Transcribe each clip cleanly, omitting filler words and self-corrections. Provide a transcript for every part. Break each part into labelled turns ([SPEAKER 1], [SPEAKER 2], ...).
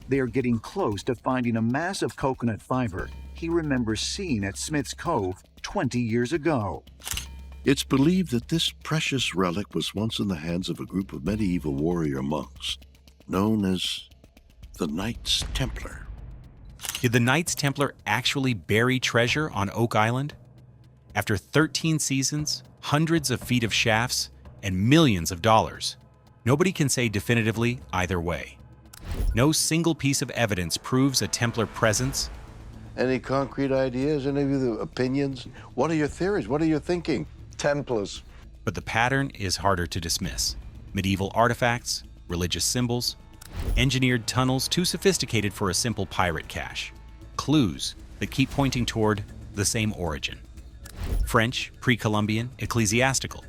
[SPEAKER 1] They are getting close to finding a mass of coconut fiber he remembers seeing at Smith's Cove 20 years ago.
[SPEAKER 2] It's believed that this precious relic was once in the hands of a group of medieval warrior monks known as the Knights Templar.
[SPEAKER 3] Did the Knights Templar actually bury treasure on Oak Island? After 13 seasons, hundreds of feet of shafts, and millions of dollars, nobody can say definitively either way. No single piece of evidence proves a Templar presence.
[SPEAKER 2] Any concrete ideas? Any of you opinions? What are your theories? What are you thinking?
[SPEAKER 4] Templars.
[SPEAKER 3] But the pattern is harder to dismiss. Medieval artifacts, religious symbols, engineered tunnels too sophisticated for a simple pirate cache. Clues that keep pointing toward the same origin. French, pre-Columbian, ecclesiastical.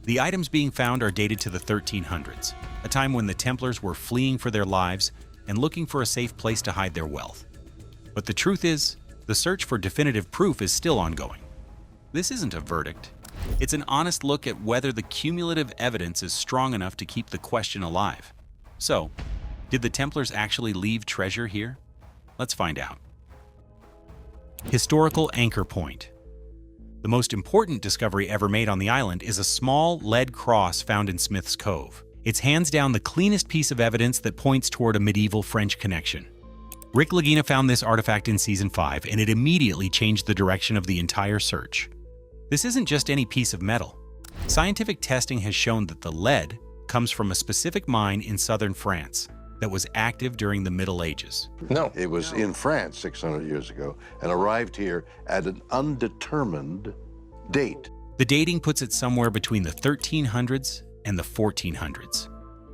[SPEAKER 3] The items being found are dated to the 1300s, a time when the Templars were fleeing for their lives and looking for a safe place to hide their wealth. But the truth is, the search for definitive proof is still ongoing. This isn't a verdict. It's an honest look at whether the cumulative evidence is strong enough to keep the question alive. So, did the Templars actually leave treasure here? Let's find out. Historical anchor point. The most important discovery ever made on the island is a small lead cross found in Smith's Cove. It's hands down the cleanest piece of evidence that points toward a medieval French connection. Rick Lagina found this artifact in Season 5, and it immediately changed the direction of the entire search. This isn't just any piece of metal. Scientific testing has shown that the lead comes from a specific mine in southern France that was active during the Middle Ages.
[SPEAKER 4] No.
[SPEAKER 2] It was in France 600 years ago and arrived here at an undetermined date.
[SPEAKER 3] The dating puts it somewhere between the 1300s and the 1400s.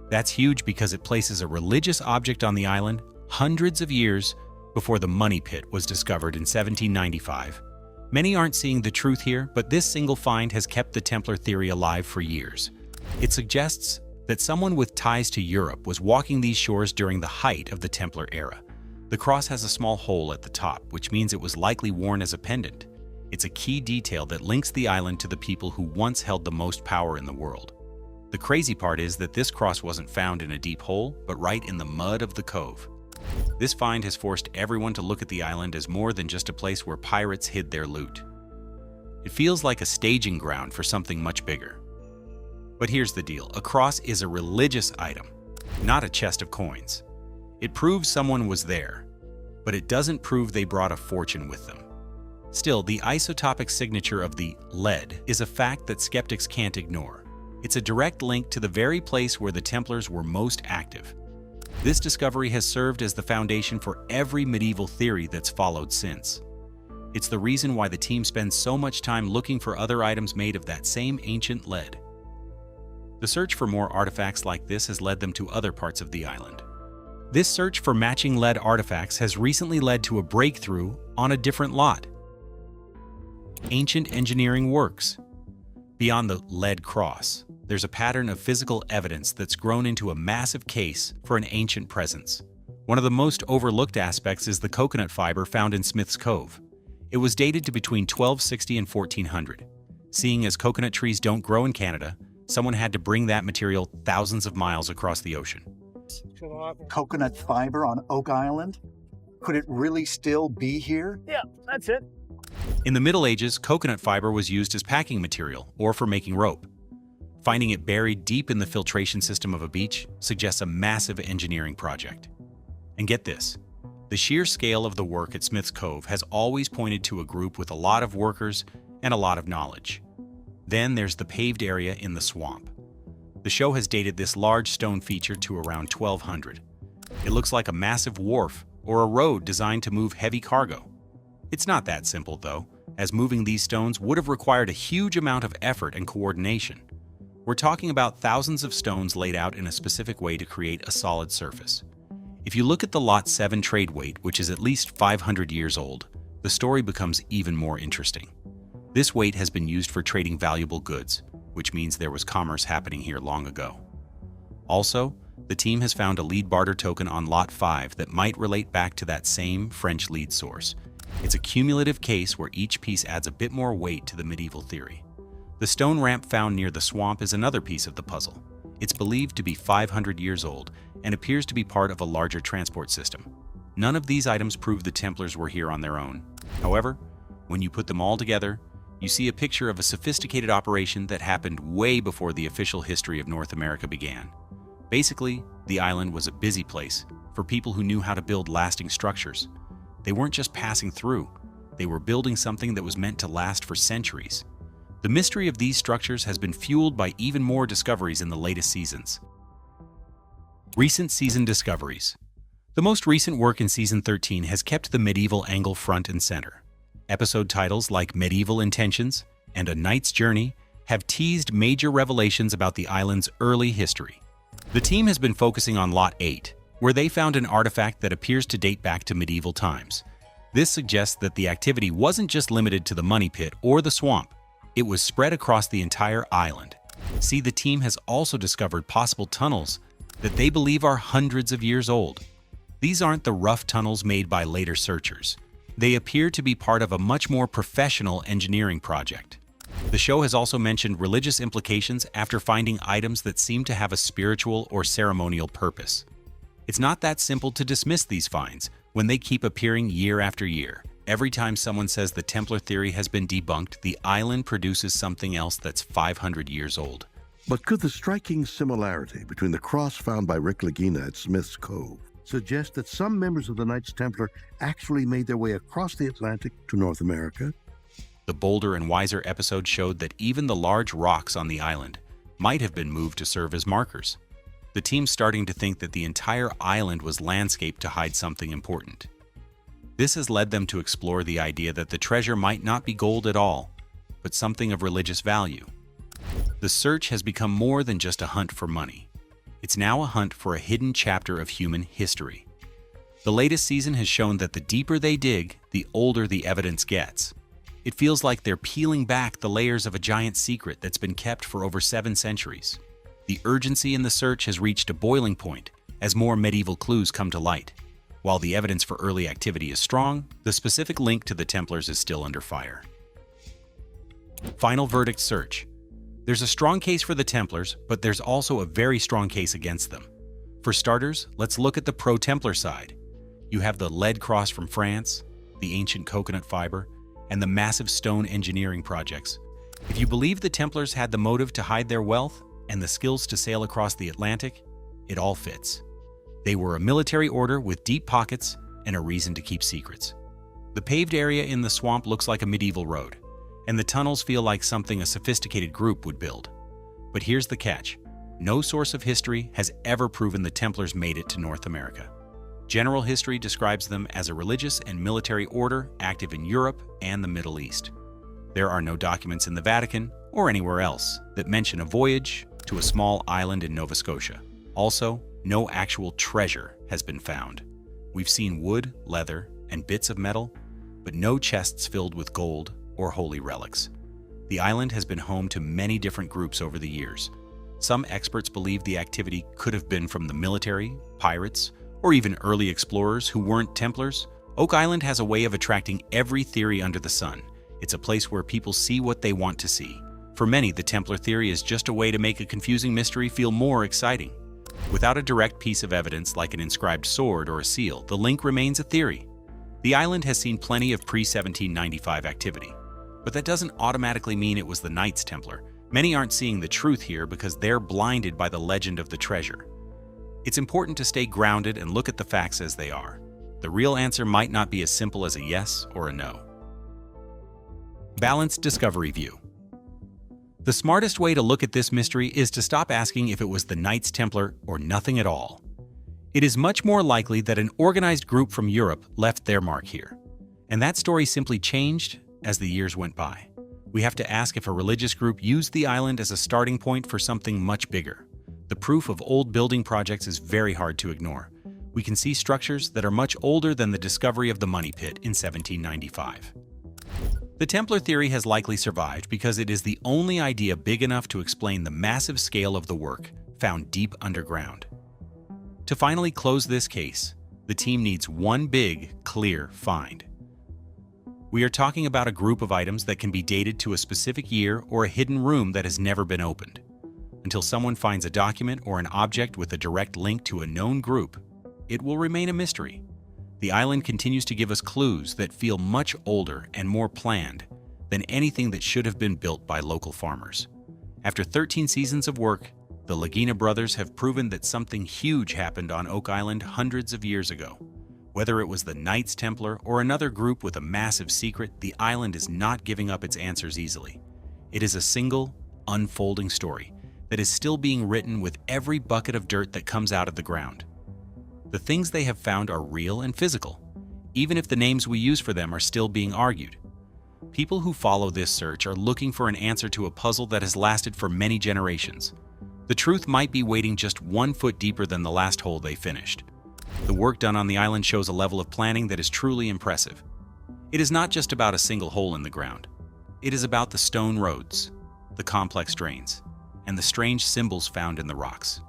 [SPEAKER 3] That's huge because it places a religious object on the island hundreds of years before the Money Pit was discovered in 1795. Many aren't seeing the truth here, but this single find has kept the Templar theory alive for years. It suggests that someone with ties to Europe was walking these shores during the height of the Templar era. The cross has a small hole at the top, which means it was likely worn as a pendant. It's a key detail that links the island to the people who once held the most power in the world. The crazy part is that this cross wasn't found in a deep hole, but right in the mud of the cove. This find has forced everyone to look at the island as more than just a place where pirates hid their loot. It feels like a staging ground for something much bigger. But here's the deal. A cross is a religious item, not a chest of coins. It proves someone was there, but it doesn't prove they brought a fortune with them. Still, the isotopic signature of the lead is a fact that skeptics can't ignore. It's a direct link to the very place where the Templars were most active. This discovery has served as the foundation for every medieval theory that's followed since. It's the reason why the team spends so much time looking for other items made of that same ancient lead. The search for more artifacts like this has led them to other parts of the island. This search for matching lead artifacts has recently led to a breakthrough on a different lot. Ancient engineering works. Beyond the lead cross, there's a pattern of physical evidence that's grown into a massive case for an ancient presence. One of the most overlooked aspects is the coconut fiber found in Smith's Cove. It was dated to between 1260 and 1400. Seeing as coconut trees don't grow in Canada, someone had to bring that material thousands of miles across the ocean.
[SPEAKER 1] Coconut fiber on Oak Island? Could it really still be here?
[SPEAKER 5] Yeah, that's it.
[SPEAKER 3] In the Middle Ages, coconut fiber was used as packing material or for making rope. Finding it buried deep in the filtration system of a beach suggests a massive engineering project. And get this, the sheer scale of the work at Smith's Cove has always pointed to a group with a lot of workers and a lot of knowledge. Then there's the paved area in the swamp. The show has dated this large stone feature to around 1200. It looks like a massive wharf or a road designed to move heavy cargo. It's not that simple, though, as moving these stones would have required a huge amount of effort and coordination. We're talking about thousands of stones laid out in a specific way to create a solid surface. If you look at the Lot 7 trade weight, which is at least 500 years old, the story becomes even more interesting. This weight has been used for trading valuable goods, which means there was commerce happening here long ago. Also, the team has found a lead barter token on Lot 5 that might relate back to that same French lead source. It's a cumulative case where each piece adds a bit more weight to the medieval theory. The stone ramp found near the swamp is another piece of the puzzle. It's believed to be 500 years old, and appears to be part of a larger transport system. None of these items prove the Templars were here on their own. However, when you put them all together, you see a picture of a sophisticated operation that happened way before the official history of North America began. Basically, the island was a busy place for people who knew how to build lasting structures. They weren't just passing through, they were building something that was meant to last for centuries. The mystery of these structures has been fueled by even more discoveries in the latest seasons. Recent season discoveries. The most recent work in Season 13 has kept the medieval angle front and center. Episode titles like Medieval Intentions and A Knight's Journey have teased major revelations about the island's early history. The team has been focusing on Lot 8, where they found an artifact that appears to date back to medieval times. This suggests that the activity wasn't just limited to the money pit or the swamp. It was spread across the entire island. See, the team has also discovered possible tunnels that they believe are hundreds of years old. These aren't the rough tunnels made by later searchers. They appear to be part of a much more professional engineering project. The show has also mentioned religious implications after finding items that seem to have a spiritual or ceremonial purpose. It's not that simple to dismiss these finds when they keep appearing year after year. Every time someone says the Templar theory has been debunked, the island produces something else that's 500 years old.
[SPEAKER 2] But could the striking similarity between the cross found by Rick Lagina at Smith's Cove suggest that some members of the Knights Templar actually made their way across the Atlantic to North America?
[SPEAKER 3] The Bolder and Wiser episode showed that even the large rocks on the island might have been moved to serve as markers. The team's starting to think that the entire island was landscaped to hide something important. This has led them to explore the idea that the treasure might not be gold at all, but something of religious value. The search has become more than just a hunt for money. It's now a hunt for a hidden chapter of human history. The latest season has shown that the deeper they dig, the older the evidence gets. It feels like they're peeling back the layers of a giant secret that's been kept for over 7 centuries. The urgency in the search has reached a boiling point as more medieval clues come to light. While the evidence for early activity is strong, the specific link to the Templars is still under fire. Final verdict search. There's a strong case for the Templars, but there's also a very strong case against them. For starters, let's look at the pro-Templar side. You have the lead cross from France, the ancient coconut fiber, and the massive stone engineering projects. If you believe the Templars had the motive to hide their wealth and the skills to sail across the Atlantic, it all fits. They were a military order with deep pockets and a reason to keep secrets. The paved area in the swamp looks like a medieval road, and the tunnels feel like something a sophisticated group would build. But here's the catch. No source of history has ever proven the Templars made it to North America. General history describes them as a religious and military order active in Europe and the Middle East. There are no documents in the Vatican or anywhere else that mention a voyage to a small island in Nova Scotia. Also, no actual treasure has been found. We've seen wood, leather, and bits of metal, but no chests filled with gold or holy relics. The island has been home to many different groups over the years. Some experts believe the activity could have been from the military, pirates, or even early explorers who weren't Templars. Oak Island has a way of attracting every theory under the sun. It's a place where people see what they want to see. For many, the Templar theory is just a way to make a confusing mystery feel more exciting. Without a direct piece of evidence like an inscribed sword or a seal, the link remains a theory. The island has seen plenty of pre-1795 activity, but that doesn't automatically mean it was the Knights Templar. Many aren't seeing the truth here because they're blinded by the legend of the treasure. It's important to stay grounded and look at the facts as they are. The real answer might not be as simple as a yes or a no. Balanced discovery view. The smartest way to look at this mystery is to stop asking if it was the Knights Templar or nothing at all. It is much more likely that an organized group from Europe left their mark here, and that story simply changed as the years went by. We have to ask if a religious group used the island as a starting point for something much bigger. The proof of old building projects is very hard to ignore. We can see structures that are much older than the discovery of the money pit in 1795. The Templar theory has likely survived because it is the only idea big enough to explain the massive scale of the work found deep underground. To finally close this case, the team needs one big, clear find. We are talking about a group of items that can be dated to a specific year or a hidden room that has never been opened. Until someone finds a document or an object with a direct link to a known group, it will remain a mystery. The island continues to give us clues that feel much older and more planned than anything that should have been built by local farmers. After 13 seasons of work, the Lagina brothers have proven that something huge happened on Oak Island hundreds of years ago. Whether it was the Knights Templar or another group with a massive secret, the island is not giving up its answers easily. It is a single, unfolding story that is still being written with every bucket of dirt that comes out of the ground. The things they have found are real and physical, even if the names we use for them are still being argued. People who follow this search are looking for an answer to a puzzle that has lasted for many generations. The truth might be waiting just 1 foot deeper than the last hole they finished. The work done on the island shows a level of planning that is truly impressive. It is not just about a single hole in the ground. It is about the stone roads, the complex drains, and the strange symbols found in the rocks.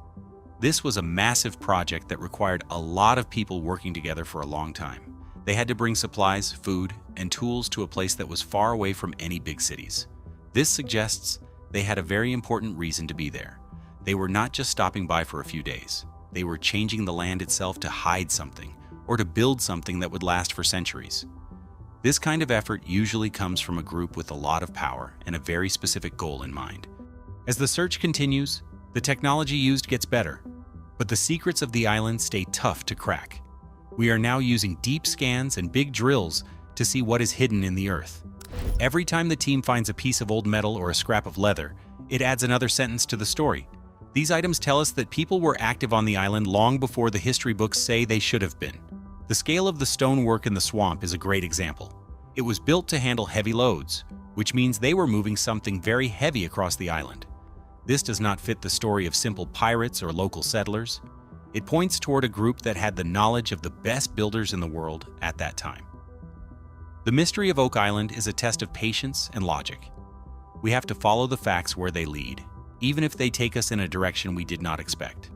[SPEAKER 3] This was a massive project that required a lot of people working together for a long time. They had to bring supplies, food, and tools to a place that was far away from any big cities. This suggests they had a very important reason to be there. They were not just stopping by for a few days. They were changing the land itself to hide something, or to build something that would last for centuries. This kind of effort usually comes from a group with a lot of power and a very specific goal in mind. As the search continues, the technology used gets better, but the secrets of the island stay tough to crack. We are now using deep scans and big drills to see what is hidden in the earth. Every time the team finds a piece of old metal or a scrap of leather, it adds another sentence to the story. These items tell us that people were active on the island long before the history books say they should have been. The scale of the stonework in the swamp is a great example. It was built to handle heavy loads, which means they were moving something very heavy across the island. This does not fit the story of simple pirates or local settlers. It points toward a group that had the knowledge of the best builders in the world at that time. The mystery of Oak Island is a test of patience and logic. We have to follow the facts where they lead, even if they take us in a direction we did not expect.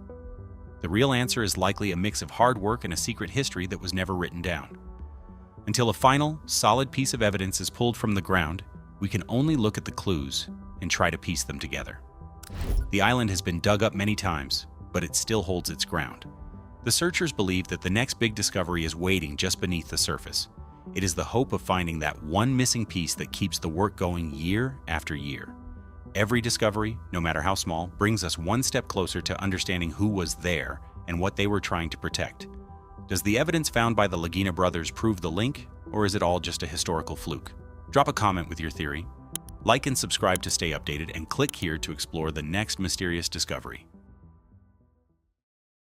[SPEAKER 3] The real answer is likely a mix of hard work and a secret history that was never written down. Until a final, solid piece of evidence is pulled from the ground, we can only look at the clues and try to piece them together. The island has been dug up many times, but it still holds its ground. The searchers believe that the next big discovery is waiting just beneath the surface. It is the hope of finding that one missing piece that keeps the work going year after year. Every discovery, no matter how small, brings us one step closer to understanding who was there and what they were trying to protect. Does the evidence found by the Lagina brothers prove the link, or is it all just a historical fluke? Drop a comment with your theory. Like and subscribe to stay updated, and click here to explore the next mysterious discovery.